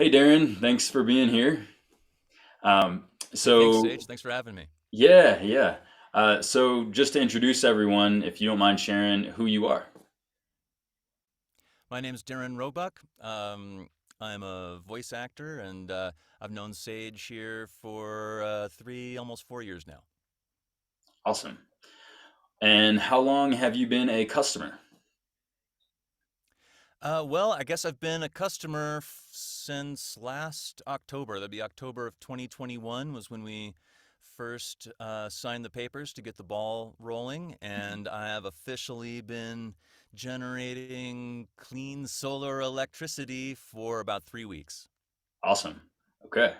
Hey Darren, thanks for being here. Um, Hey, thanks, so Sage. Thanks for having me. yeah. So just to introduce everyone, if you don't mind sharing who you are. My name's Darren Roebuck. I'm a voice actor, and I've known Sage here for almost 4 years now. Awesome. And how long have you been a customer? Well, I guess I've been a customer since last October. That'd be October of 2021 was when we first signed the papers to get the ball rolling, and I have officially been generating clean solar electricity for about 3 weeks. Awesome. Okay.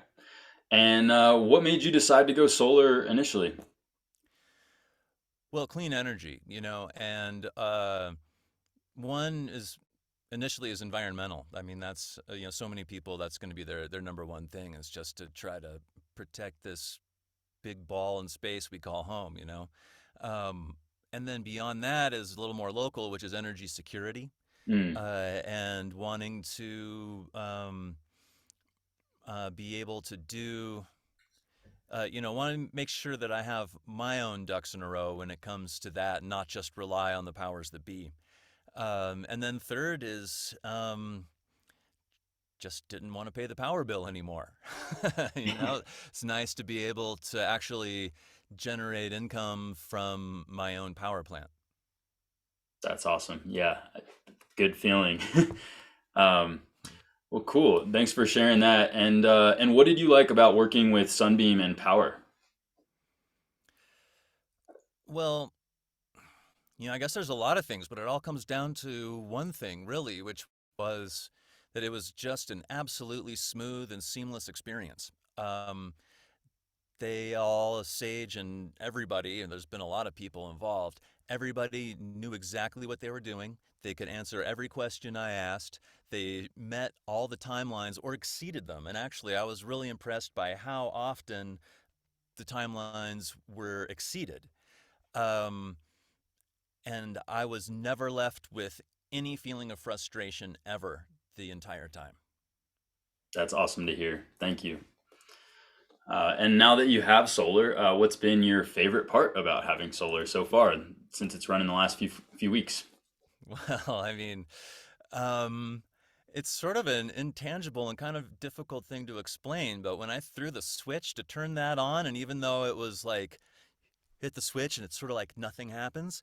And what made you decide to go solar initially? Well, clean energy, and one is initially is environmental. I mean, that's so many people that's going to be their number one thing is just to try to protect this big ball in space we call home. Um, and then beyond that is a little more local, which is energy security, Mm, and wanting to be able to do want to make sure that I have my own ducks in a row when it comes to that, not just rely on the powers that be. And then third is just didn't want to pay the power bill anymore. It's nice to be able to actually generate income from my own power plant. that's awesome. Yeah, good feeling. um, well, cool. Thanks for sharing that. And what did you like about working with Sunbeam and Power? Well, I guess there's a lot of things, but it all comes down to one thing, really, which was that it was just an absolutely smooth and seamless experience. They all, Sage and everybody, and there's been a lot of people involved, everybody knew exactly what they were doing. They could answer every question I asked. They met all the timelines or exceeded them. And actually, I was really impressed by how often the timelines were exceeded. Um, and I was never left with any feeling of frustration ever the entire time. That's awesome to hear. Thank you. And now that you have solar, what's been your favorite part about having solar so far, since it's run in the last few weeks? Well, I mean, um, it's sort of an intangible and kind of difficult thing to explain, but when I threw the switch to turn that on, and even though it was like hit the switch and it's sort of like nothing happens,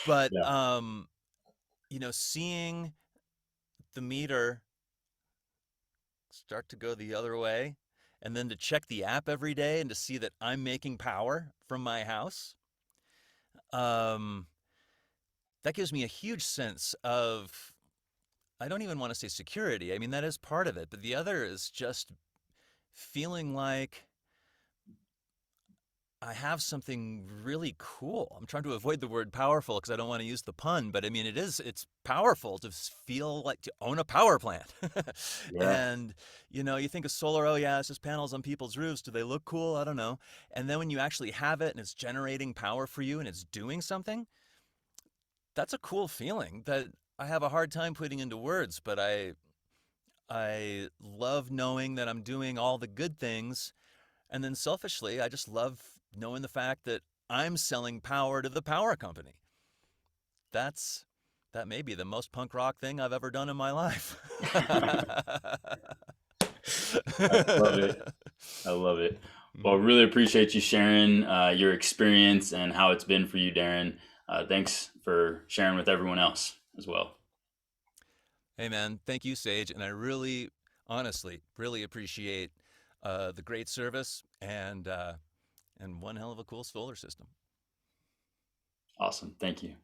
but Yeah, seeing the meter start to go the other way, and then to check the app every day and to see that I'm making power from my house, um, that gives me a huge sense of, I don't even want to say security. I mean, that is part of it, but the other is just feeling like I have something really cool. I'm trying to avoid the word powerful because I don't want to use the pun, but I mean, it's powerful to feel like to own a power plant. yeah, And, you think of solar, oh yeah, it's just panels on people's roofs. Do they look cool? I don't know. And then when you actually have it and it's generating power for you and it's doing something, that's a cool feeling that I have a hard time putting into words, but I love knowing that I'm doing all the good things. And then selfishly, I just love knowing the fact that I'm selling power to the power company. That's that may be the most punk rock thing I've ever done in my life. I love it. I love it. Well, really appreciate you sharing your experience and how it's been for you, Darren. Thanks for sharing with everyone else as well. Hey man, thank you, Sage, and I really, honestly, really appreciate the great service and one hell of a cool solar system. Awesome. Thank you.